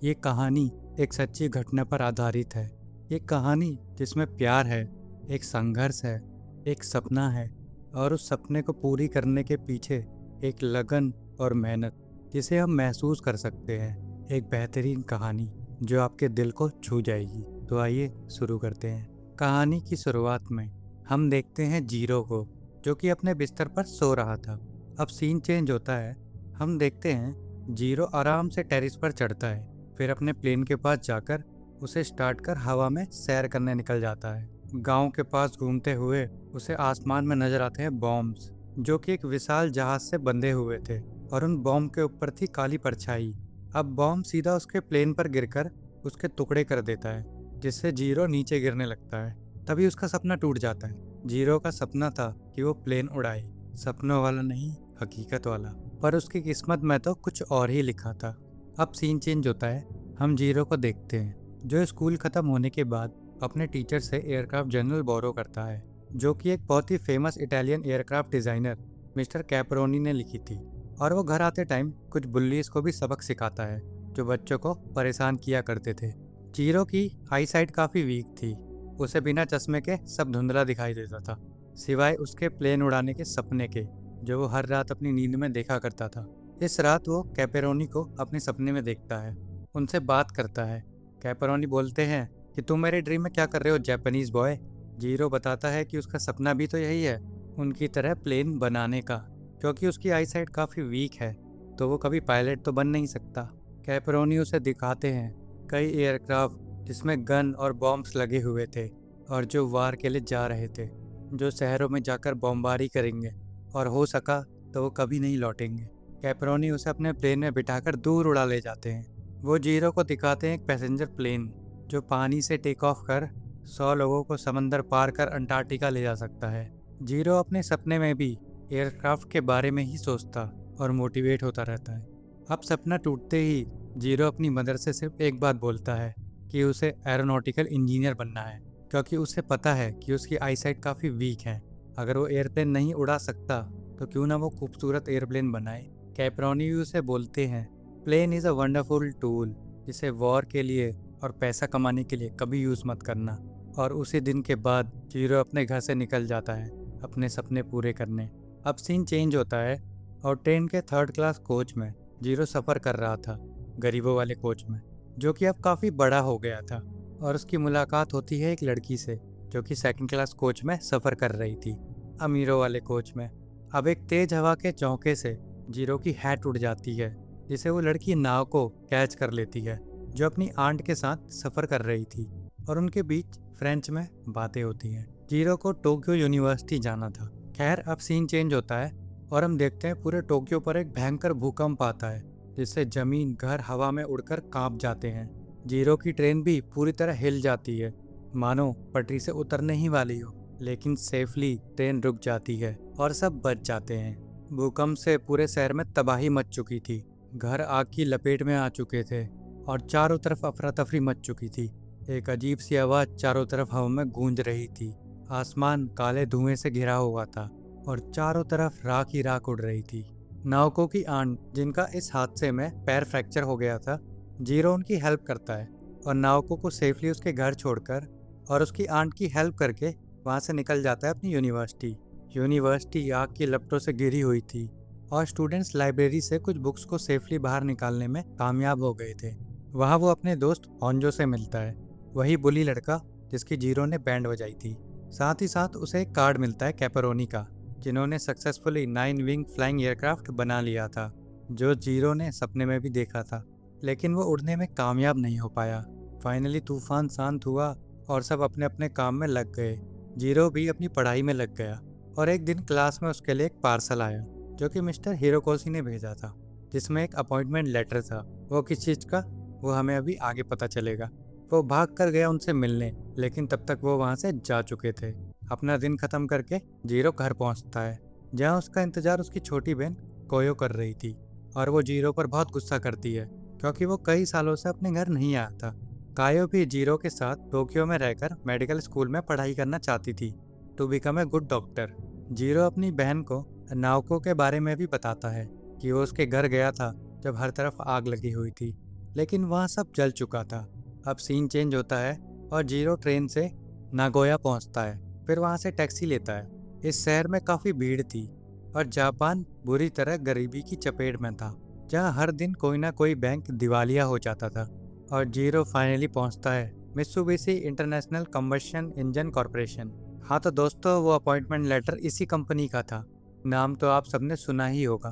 ये कहानी एक सच्ची घटना पर आधारित है। ये कहानी जिसमें प्यार है, एक संघर्ष है, एक सपना है और उस सपने को पूरी करने के पीछे एक लगन और मेहनत जिसे हम महसूस कर सकते हैं। एक बेहतरीन कहानी जो आपके दिल को छू जाएगी। तो आइए शुरू करते हैं। कहानी की शुरुआत में हम देखते हैं जीरो को, जो कि अपने बिस्तर पर सो रहा था। अब सीन चेंज होता है। हम देखते हैं जीरो आराम से टेरिस पर चढ़ता है, फिर अपने प्लेन के पास जाकर उसे स्टार्ट कर हवा में सैर करने निकल जाता है। गांव के पास घूमते हुए उसे आसमान में नजर आते हैं बॉम्ब्स, जो कि एक विशाल जहाज से बंधे हुए थे और उन बॉम्ब के ऊपर थी काली परछाई। अब बॉम्ब सीधा उसके प्लेन पर गिरकर उसके टुकड़े कर देता है, जिससे जीरो नीचे गिरने लगता है। तभी उसका सपना टूट जाता है। जीरो का सपना था कि वो प्लेन उड़ाए, सपनों वाला नहीं, हकीकत वाला। पर उसकी किस्मत में तो कुछ और ही लिखा था। अब सीन चेंज होता है। हम जीरो को देखते हैं, जो स्कूल खत्म होने के बाद अपने टीचर से एयरक्राफ्ट जर्नल बोरो करता है, जो कि एक बहुत ही famous Italian aircraft designer mister Caproni ने लिखी थी। और वो घर आते टाइम कुछ बुल्लीज को भी सबक सिखाता है, जो बच्चों को परेशान किया करते थे। जीरो की आई साइट काफी वीक थी। उसे बिना चश्मे के सब धुंधला दिखाई देता था, सिवाय उसके प्लेन उड़ाने के सपने के, जो वो हर रात अपनी नींद में देखा करता था। इस रात वो कैपेरोनी को अपने सपने में देखता है, उनसे बात करता है। कैपेरोनी बोलते हैं कि तुम मेरे ड्रीम में क्या कर रहे हो जापानीज बॉय। जीरो बताता है कि उसका सपना भी तो यही है, उनकी तरह प्लेन बनाने का। क्योंकि उसकी आई साइट काफ़ी वीक है, तो वो कभी पायलट तो बन नहीं सकता। कैपेरोनी उसे दिखाते हैं कई एयरक्राफ्ट जिसमें गन और बॉम्ब्स लगे हुए थे और जो वार के लिए जा रहे थे, जो शहरों में जाकर बमबारी करेंगे और हो सका तो वो कभी नहीं लौटेंगे। कैपेरोनी उसे अपने प्लेन में बिठाकर दूर उड़ा ले जाते हैं। वो जीरो को दिखाते हैं एक पैसेंजर प्लेन जो पानी से टेक ऑफ कर 100 लोगों को समंदर पार कर अंटार्कटिका ले जा सकता है। जीरो अपने सपने में भी एयरक्राफ्ट के बारे में ही सोचता और मोटिवेट होता रहता है। अब सपना टूटते ही जीरो अपनी मदर से सिर्फ एक बात बोलता है कि उसे एरोनॉटिकल इंजीनियर बनना है, क्योंकि उसे पता है कि उसकी आईसाइट काफ़ी वीक है। अगर वो एयरप्लेन नहीं उड़ा सकता तो क्यों ना वो खूबसूरत एयरप्लेन बनाए। कैपरोनी भी उसे बोलते हैं plane is a wonderful tool, जिसे वॉर के लिए और पैसा कमाने के लिए कभी यूज़ मत करना। और उसी दिन के बाद जीरो अपने घर से निकल जाता है अपने सपने पूरे करने। अब सीन चेंज होता है और ट्रेन के थर्ड क्लास कोच में जीरो सफ़र कर रहा था, गरीबों वाले कोच में, जो कि अब काफ़ी बड़ा हो गया था। और उसकी मुलाकात होती है एक लड़की से, जो कि सेकंड क्लास कोच में सफ़र कर रही थी, अमीरों वाले कोच में। अब एक तेज हवा के झोंके से जीरो की हैट उड़ जाती है, जिसे वो लड़की नाव को कैच कर लेती है, जो अपनी आंट के साथ सफ़र कर रही थी। और उनके बीच फ्रेंच में बातें होती हैं। जीरो को टोक्यो यूनिवर्सिटी जाना था। खैर, अब सीन चेंज होता है और हम देखते हैं पूरे टोक्यो पर एक भयंकर भूकंप आता है, जिससे जमीन घर हवा में उड़कर कांप जाते हैं। जीरो की ट्रेन भी पूरी तरह हिल जाती है, मानो पटरी से उतरने ही वाली हो। लेकिन सेफली ट्रेन रुक जाती है और सब बच जाते हैं। भूकंप से पूरे शहर में तबाही मच चुकी थी। घर आग की लपेट में आ चुके थे और चारों तरफ अफरा तफरी मच चुकी थी। एक अजीब सी आवाज़ चारों तरफ हवा में गूंज रही थी। आसमान काले धुएं से घिरा हुआ था और चारों तरफ राख ही राख उड़ रही थी। नावकों की आंट, जिनका इस हादसे में पैर फ्रैक्चर हो गया था, जीरो उनकी हेल्प करता है और नावकों को सेफली उसके घर छोड़कर और उसकी आंट की हेल्प करके वहाँ से निकल जाता है अपनी यूनिवर्सिटी। यूनिवर्सिटी आग की लपटों से घिरी हुई थी और स्टूडेंट्स लाइब्रेरी से कुछ बुक्स को सेफली बाहर निकालने में कामयाब हो गए थे। वहाँ वो अपने दोस्त होंजो से मिलता है, वही बुली लड़का जिसकी जीरो ने बैंड बजाई थी। साथ ही साथ उसे एक कार्ड मिलता है कैपरोनी का, जिन्होंने सक्सेसफुली 9 विंग फ्लाइंग एयरक्राफ्ट बना लिया था, जो जीरो ने सपने में भी देखा था। लेकिन वो उड़ने में कामयाब नहीं हो पाया। फाइनली तूफान शांत हुआ और सब अपने अपने काम में लग गए। जीरो भी अपनी पढ़ाई में लग गया और एक दिन क्लास में उसके लिए एक पार्सल आया, जो कि मिस्टर हिरोकोशी ने भेजा था, जिसमें एक अपॉइंटमेंट लेटर था। वो किस चीज़ का, वो हमें अभी आगे पता चलेगा। वो भाग कर गया उनसे मिलने, लेकिन तब तक वो वहाँ से जा चुके थे। अपना दिन खत्म करके जीरो घर पहुँचता है, जहाँ उसका इंतजार उसकी छोटी बहन कोयो कर रही थी। और वो जीरो पर बहुत गुस्सा करती है, क्योंकि वो कई सालों से अपने घर नहीं आया था। कायो भी जीरो के साथ टोक्यो में रहकर मेडिकल स्कूल में पढ़ाई करना चाहती थी, to become a good doctor. जीरो अपनी बहन को नाओको के बारे में भी बताता है कि वो उसके घर गया था जब हर तरफ आग लगी हुई थी, लेकिन वहाँ सब जल चुका था। अब सीन चेंज होता है और जीरो ट्रेन से नागोया पहुँचता है, फिर वहाँ से टैक्सी लेता है। इस शहर में काफ़ी भीड़ थी और जापान बुरी तरह गरीबी की चपेट में था, जहाँ हर दिन कोई ना कोई बैंक दिवालिया हो जाता था। और जीरो फाइनली पहुँचता है Mitsubishi international combustion engine corporation. हाँ तो दोस्तों, वो अपॉइंटमेंट लेटर इसी कंपनी का था। नाम तो आप सबने सुना ही होगा।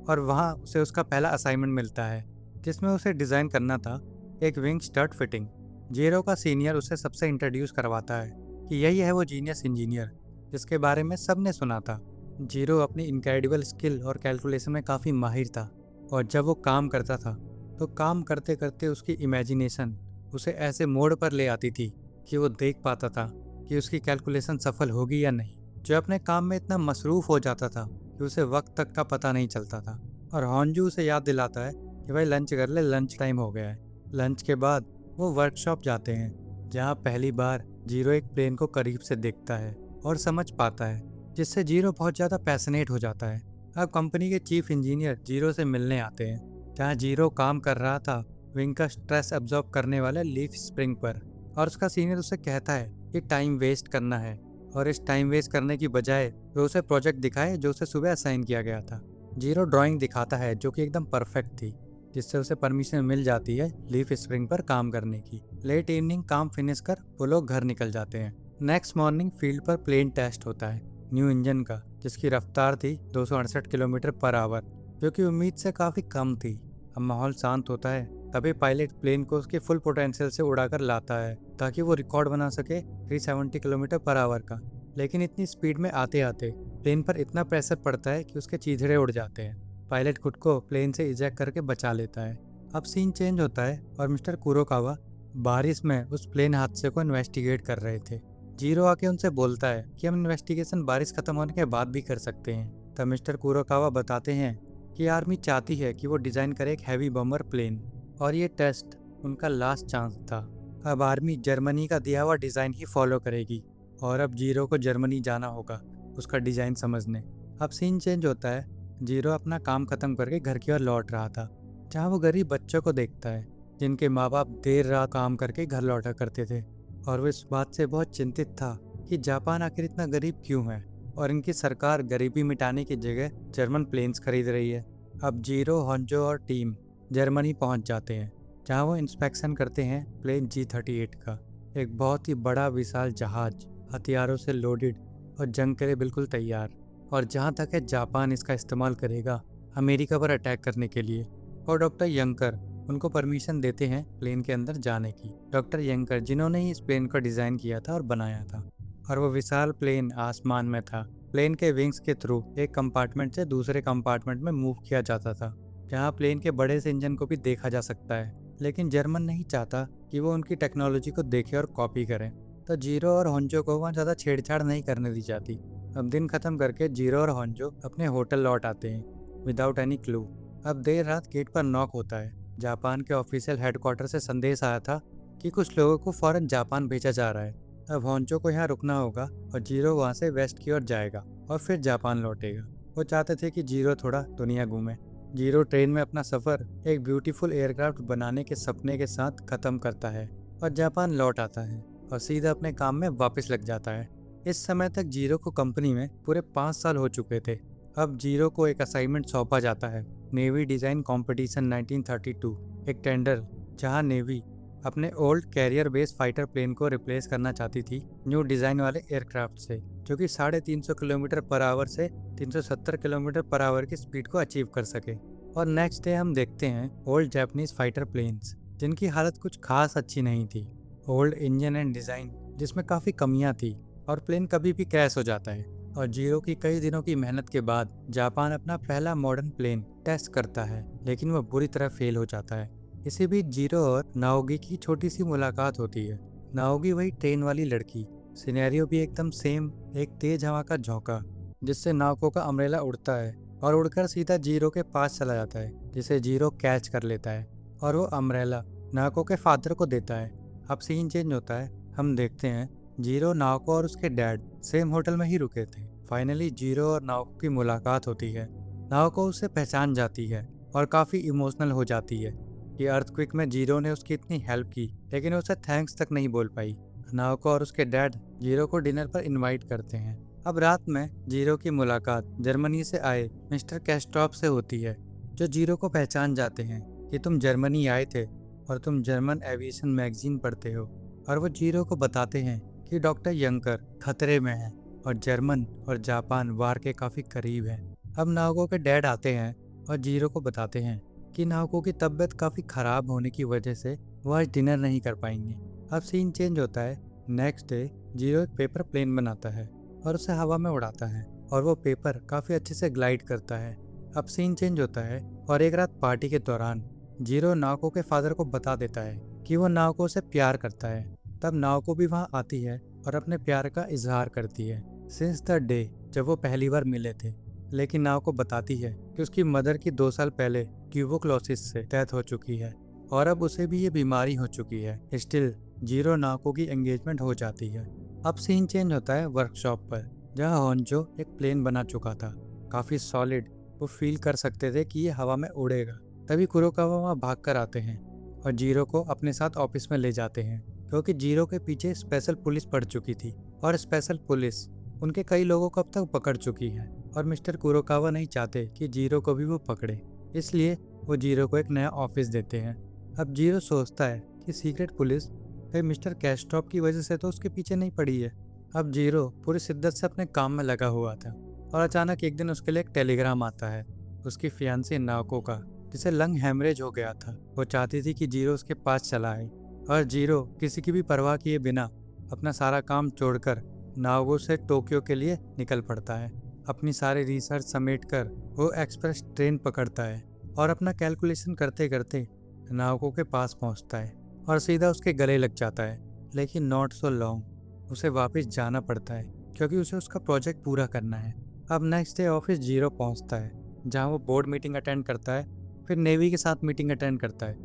और वहाँ उसे उसका पहला असाइनमेंट मिलता है, जिसमें उसे डिज़ाइन करना था एक विंग स्टड फिटिंग। जीरो का सीनियर उसे सबसे इंट्रोड्यूस करवाता है कि यही है वो जीनियस इंजीनियर जिसके बारे में सबने सुना था। जीरो अपनी इनक्रेडिबल स्किल और कैलकुलेशन में काफ़ी माहिर था, और जब वो काम करता था तो काम करते करते उसकी इमेजिनेशन उसे ऐसे मोड़ पर ले आती थी कि वो देख पाता था कि उसकी कैलकुलेशन सफल होगी या नहीं। जो अपने काम में इतना मसरूफ़ हो जाता था कि उसे वक्त तक का पता नहीं चलता था। और हॉन्जू उसे याद दिलाता है कि भाई लंच कर ले, लंच टाइम हो गया है। लंच के बाद वो वर्कशॉप जाते हैं, जहाँ पहली बार जीरो एक प्लेन को करीब से देखता है और समझ पाता है, जिससे जीरो बहुत ज़्यादा पैशनेट हो जाता है। अब कंपनी के चीफ इंजीनियर जीरो से मिलने आते हैं, जहाँ जीरो काम कर रहा था विंग का स्ट्रेस एब्जॉर्ब करने वाले लीफ स्प्रिंग पर। और उसका सीनियर उसे कहता है कि टाइम वेस्ट करना है, और इस टाइम वेस्ट करने की बजाय वो उसे प्रोजेक्ट दिखाए जो उसे सुबह असाइन किया गया था। जीरो ड्राइंग दिखाता है जो कि एकदम परफेक्ट थी, जिससे उसे परमिशन मिल जाती है लीफ स्प्रिंग पर काम करने की। लेट इवनिंग काम फिनिश कर वो लोग घर निकल जाते हैं। नेक्स्ट मॉर्निंग फील्ड पर प्लेन टेस्ट होता है न्यू इंजन का, जिसकी रफ्तार थी 268 किलोमीटर पर आवर, जो कि उम्मीद से काफ़ी कम थी। अब माहौल शांत होता है, तभी पायलट प्लेन को उसके फुल पोटेंशियल से उड़ाकर लाता है ताकि वो रिकॉर्ड बना सके 370 किलोमीटर पर आवर का। लेकिन इतनी स्पीड में आते आते प्लेन पर इतना प्रेशर पड़ता है कि उसके चीथड़े उड़ जाते हैं। पायलट खुद को प्लेन से इजेक्ट करके बचा लेता है। अब सीन चेंज होता है और मिस्टर कुरोकावा बारिश में उस प्लेन हादसे को इन्वेस्टिगेट कर रहे थे। जीरो आके उनसे बोलता है कि हम इन्वेस्टिगेशन बारिश खत्म होने के बाद भी कर सकते हैं। तब मिस्टर कुरोकावा बताते हैं कि आर्मी चाहती है कि वो डिज़ाइन करे एक हैवी बमर प्लेन, और ये टेस्ट उनका लास्ट चांस था। अब आर्मी जर्मनी का दिया हुआ डिज़ाइन ही फॉलो करेगी, और अब जीरो को जर्मनी जाना होगा उसका डिज़ाइन समझने। अब सीन चेंज होता है, जीरो अपना काम ख़त्म करके घर की ओर लौट रहा था, जहाँ वो गरीब बच्चों को देखता है जिनके माँ बाप देर रात काम करके घर लौटा करते थे। और वो इस बात से बहुत चिंतित था कि जापान आखिर इतना गरीब क्यों है, और इनकी सरकार गरीबी मिटाने की जगह जर्मन प्लेन्स खरीद रही है। अब जीरो, हॉन्जो और टीम जर्मनी पहुंच जाते हैं, जहां वो इंस्पेक्शन करते हैं प्लेन G-38 का। एक बहुत ही बड़ा विशाल जहाज, हथियारों से लोडेड और जंग के लिए बिल्कुल तैयार। और जहां तक है जापान इसका इस्तेमाल करेगा अमेरिका पर अटैक करने के लिए। और डॉक्टर यंकर उनको परमिशन देते हैं प्लेन के अंदर जाने की। डॉक्टर यंकर जिन्होंने ही इस प्लेन को डिज़ाइन किया था और बनाया था। और वो विशाल प्लेन आसमान में था। प्लेन के विंग्स के थ्रू एक कंपार्टमेंट से दूसरे कंपार्टमेंट में मूव किया जाता था, जहाँ प्लेन के बड़े से इंजन को भी देखा जा सकता है। लेकिन जर्मन नहीं चाहता कि वो उनकी टेक्नोलॉजी को देखे और कॉपी करें, तो जीरो और होंजो को वहाँ ज़्यादा छेड़छाड़ नहीं करने दी जाती। अब दिन खत्म करके जीरो और होंजो अपने होटल लौट आते हैं विदाउट एनी क्लू। अब देर रात गेट पर नॉक होता है। जापान के ऑफिशियल हेडक्वार्टर से संदेश आया था कि कुछ लोगों को फौरन जापान भेजा जा रहा है। अब होंजो को यहाँ रुकना होगा और जीरो वहाँ से वेस्ट की ओर जाएगा और फिर जापान लौटेगा। वो चाहते थे कि जीरो थोड़ा दुनिया घूमे। जीरो ट्रेन में अपना सफ़र एक ब्यूटीफुल एयरक्राफ्ट बनाने के सपने के साथ ख़त्म करता है और जापान लौट आता है और सीधा अपने काम में वापस लग जाता है। इस समय तक जीरो को कंपनी में पूरे 5 साल हो चुके थे। अब जीरो को एक असाइनमेंट सौंपा जाता है, नेवी डिज़ाइन कंपटीशन 1932, एक टेंडर जहां नेवी अपने old carrier base fighter plane को रिप्लेस करना चाहती थी न्यू डिज़ाइन वाले एयरक्राफ्ट से, जो कि 350 किलोमीटर पर आवर से 370 किलोमीटर पर आवर की स्पीड को अचीव कर सके। और नेक्स्ट डे हम देखते हैं ओल्ड जापानीज फाइटर प्लेन्स, जिनकी हालत कुछ खास अच्छी नहीं थी। ओल्ड इंजन एंड डिज़ाइन जिसमें काफ़ी कमियां थी, और प्लेन कभी भी क्रैश हो जाता है। और जीरो की कई दिनों की मेहनत के बाद जापान अपना पहला मॉडर्न प्लेन टेस्ट करता है, लेकिन वह बुरी तरह फेल हो जाता है। इसी बीच जीरो और नाओगी की छोटी सी मुलाकात होती है। नाओगी वही ट्रेन वाली लड़की, सिनेरियो भी एकदम सेम, एक तेज हवा का झोंका जिससे नाओको का अम्ब्रेला उड़ता है और उड़कर सीधा जीरो के पास चला जाता है, जिसे जीरो कैच कर लेता है और वो अम्ब्रेला नाओको के फादर को देता है। अब सीन चेंज होता है, हम देखते हैं जीरो, नाओको और उसके डैड सेम होटल में ही रुके थे। फाइनली जीरो और नाओको की मुलाकात होती है। नाओको उसे पहचान जाती है और काफ़ी इमोशनल हो जाती है। कि अर्थक्वेक में जीरो ने उसकी इतनी हेल्प की, लेकिन उसे थैंक्स तक नहीं बोल पाई। नाओको और उसके डैड जीरो को डिनर पर इनवाइट करते हैं। अब रात में जीरो की मुलाकात जर्मनी से आए मिस्टर कैस्ट्रॉप से होती है, जो जीरो को पहचान जाते हैं कि तुम जर्मनी आए थे और तुम जर्मन एविएशन मैगजीन पढ़ते हो। और वो जीरो को बताते हैं कि डॉक्टर यंकर खतरे में है और जर्मन और जापान वार के काफ़ी करीब है। अब नाओको के डैड आते हैं और जीरो को बताते हैं कि नाओको की तबीयत काफ़ी ख़राब होने की वजह से वो आज डिनर नहीं कर पाएंगे। अब सीन चेंज होता है। नेक्स्ट डे जीरो एक पेपर प्लेन बनाता है और उसे हवा में उड़ाता है और वो पेपर काफ़ी अच्छे से ग्लाइड करता है। अब सीन चेंज होता है और एक रात पार्टी के दौरान जीरो नाओको के फादर को बता देता है कि वो नाओको से प्यार करता है। तब नाओको भी वहाँ आती है और अपने प्यार का इजहार करती है सिंस द डे जब वो पहली बार मिले थे। लेकिन नाओको बताती है कि उसकी मदर की 2 साल पहले ट्यूबरक्लोसिस से डेथ हो चुकी है और अब उसे भी ये बीमारी हो चुकी है। स्टिल जीरो नाओको की एंगेजमेंट हो जाती है। अब सीन चेंज होता है वर्कशॉप पर, जहाँ होंजो एक प्लेन बना चुका था, काफ़ी सॉलिड। वो फील कर सकते थे कि ये हवा में उड़ेगा। तभी कुरोकावा वहाँ भाग कर आते हैं और जीरो को अपने साथ ऑफिस में ले जाते हैं, क्योंकि जीरो के पीछे स्पेशल पुलिस पड़ चुकी थी और स्पेशल पुलिस उनके कई लोगों को अब तक पकड़ चुकी है और मिस्टर कुरोकावा नहीं चाहते कि जीरो को भी वो पकड़े, इसलिए वो जीरो को एक नया ऑफिस देते हैं। अब जीरो सोचता है कि सीक्रेट पुलिस कहीं मिस्टर कैस्ट्रॉप की वजह से तो उसके पीछे नहीं पड़ी है। अब जीरो पूरी शिद्दत से अपने काम में लगा हुआ था और अचानक एक दिन उसके लिए एक टेलीग्राम आता है उसकी फियांसी नाओको का, जिसे लंग हैमरेज हो गया था। वो चाहती थी कि जीरो उसके पास चला आए और जीरो किसी की भी परवाह किए बिना अपना सारा काम छोड़कर नाओको से टोक्यो के लिए निकल पड़ता है। अपनी सारी रिसर्च समेट कर वो एक्सप्रेस ट्रेन पकड़ता है और अपना कैलकुलेशन करते करते नाओको के पास पहुंचता है और सीधा उसके गले लग जाता है। लेकिन नॉट सो लॉन्ग, उसे वापस जाना पड़ता है क्योंकि उसे उसका प्रोजेक्ट पूरा करना है। अब नेक्स्ट डे ऑफिस जीरो पहुंचता है, जहां वो बोर्ड मीटिंग अटेंड करता है, फिर नेवी के साथ मीटिंग अटेंड करता है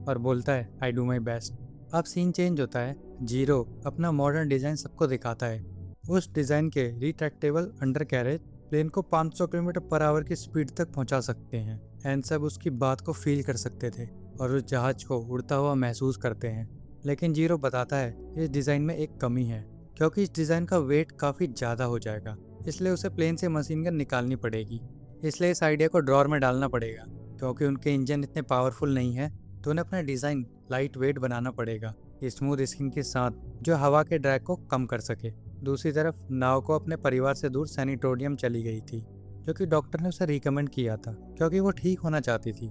और बोलता है आई डू माई बेस्ट। अब सीन चेंज होता है। जीरो अपना मॉडर्न डिज़ाइन सबको दिखाता है। उस डिज़ाइन के रिट्रैक्टेबल अंडर कैरेज प्लेन को 500 किलोमीटर पर आवर की स्पीड तक पहुंचा सकते हैं एंड सब उसकी बात को फील कर सकते थे और उस जहाज को उड़ता हुआ महसूस करते हैं। लेकिन जीरो बताता है इस डिज़ाइन में एक कमी है, क्योंकि इस डिज़ाइन का वेट काफ़ी ज़्यादा हो जाएगा, इसलिए उसे प्लेन से मशीन गन निकालनी पड़ेगी। इसलिए इस आइडिया को ड्रॉर में डालना पड़ेगा। क्योंकि उनके इंजन इतने पावरफुल नहीं है तो उन्हें अपना डिज़ाइन लाइट वेट बनाना पड़ेगा, स्मूथ स्किन के साथ, जो हवा के ड्रैग को कम कर सके। दूसरी तरफ नाओको अपने परिवार से दूर सैनिटोरियम चली गई थी, जो कि डॉक्टर ने उसे रिकमेंड किया था, क्योंकि वो ठीक होना चाहती थी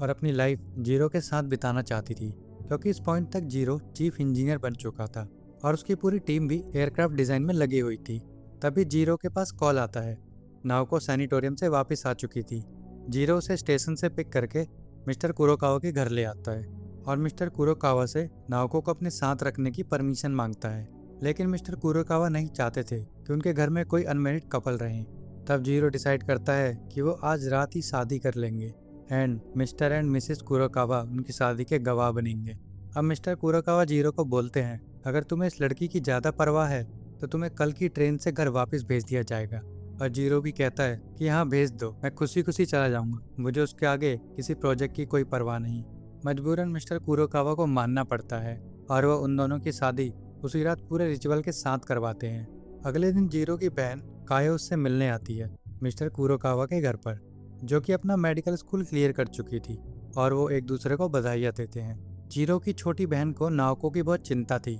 और अपनी लाइफ जीरो के साथ बिताना चाहती थी। क्योंकि इस पॉइंट तक जीरो चीफ इंजीनियर बन चुका था और उसकी पूरी टीम भी एयरक्राफ्ट डिज़ाइन में लगी हुई थी। तभी जीरो के पास कॉल आता है। नाओको सैनिटोरियम से वापस आ चुकी थी। जीरो उसे स्टेशन से पिक करके मिस्टर कुरोकावा के घर ले आता है और मिस्टर कुरोकावा से नाओको को अपने साथ रखने की परमिशन मांगता है। लेकिन मिस्टर कुरोकावा नहीं चाहते थे कि उनके घर में कोई अनमेरिड कपल रहे। तब जीरो डिसाइड करता है कि वो आज रात ही शादी कर लेंगे and mister and Mrs Kurokawa उनकी शादी के गवाह बनेंगे। अब मिस्टर कुरोकावा जीरो को बोलते हैं, अगर तुम्हें इस लड़की की ज़्यादा परवाह है तो तुम्हें कल की ट्रेन से घर वापस भेज दिया जाएगा। और जीरो भी कहता है कि हाँ भेज दो, मैं खुशी खुशी चला जाऊंगा, मुझे उसके आगे किसी प्रोजेक्ट की कोई परवाह नहीं। मजबूरन मिस्टर कुरोकावा को मानना पड़ता है और वह उन दोनों की शादी उसी रात पूरे रिचुअल के साथ करवाते हैं। अगले दिन जीरो की बहन कायो उससे मिलने आती है मिस्टर कुरोकावा के घर पर, जो कि अपना मेडिकल स्कूल क्लियर कर चुकी थी, और वो एक दूसरे को बधाइयाँ देते हैं। जीरो की छोटी बहन को नाओको की बहुत चिंता थी।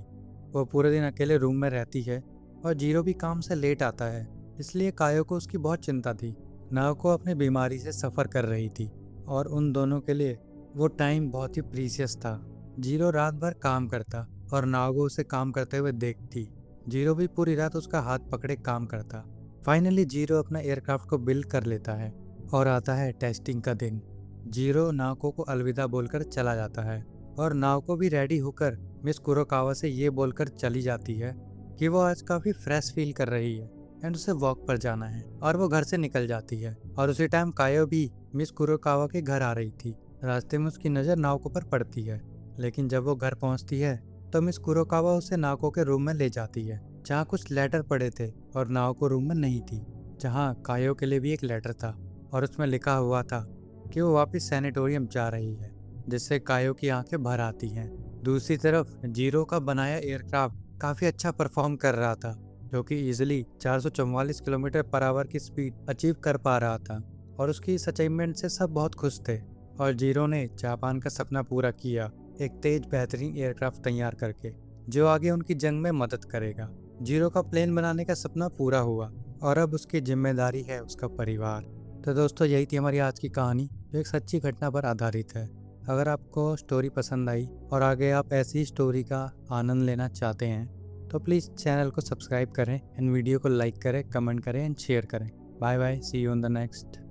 वो पूरे दिन अकेले रूम में रहती है और जीरो भी काम से लेट आता है, इसलिए कायो को उसकी बहुत चिंता थी। नाओको अपनी बीमारी से सफ़र कर रही थी और उन दोनों के लिए वो टाइम बहुत ही प्रीशियस था। जीरो रात भर काम करता और नाओको उसे काम करते हुए देखती। जीरो भी पूरी रात उसका हाथ पकड़े काम करता। फाइनली जीरो अपना एयरक्राफ्ट को बिल्ड कर लेता है और आता है टेस्टिंग का दिन। जीरो नाओको को अलविदा बोलकर चला जाता है और नाओको भी रेडी होकर मिस कुरोकावा से ये बोलकर चली जाती है कि वो आज काफ़ी फ्रेश फील कर रही है एंड उसे वॉक पर जाना है, और वो घर से निकल जाती है। और उसी टाइम कायो भी मिस कुरोकावा के घर आ रही थी। रास्ते में उसकी नज़र नाओको पर पड़ती है, लेकिन जब वो घर पहुंचती है तो मिस कुरोकावा उसे नाओको के रूम में ले जाती है, जहाँ कुछ लेटर पड़े थे और नाओको रूम में नहीं थी, जहाँ कायो के लिए भी एक लेटर था और उसमें लिखा हुआ था कि वो वापस सैनिटोरियम जा रही है। जिससे कायो की आंखें भर आती हैं। दूसरी तरफ जीरो का बनाया एयरक्राफ्ट काफ़ी अच्छा परफॉर्म कर रहा था, जो कि इजिली 444 किलोमीटर पर आवर की स्पीड अचीव कर पा रहा था और उसकी इस अचीवमेंट से सब बहुत खुश थे। और जीरो ने जापान का सपना पूरा किया, एक तेज बेहतरीन एयरक्राफ्ट तैयार करके, जो आगे उनकी जंग में मदद करेगा। जीरो का प्लेन बनाने का सपना पूरा हुआ और अब उसकी जिम्मेदारी है उसका परिवार। तो दोस्तों, यही थी हमारी आज की कहानी, जो एक सच्ची घटना पर आधारित है। अगर आपको स्टोरी पसंद आई और आगे आप ऐसी स्टोरी का आनंद लेना चाहते हैं तो प्लीज़ चैनल को सब्सक्राइब करें एंड वीडियो को लाइक करें, कमेंट करें एंड शेयर करें। Bye bye, see you on the next.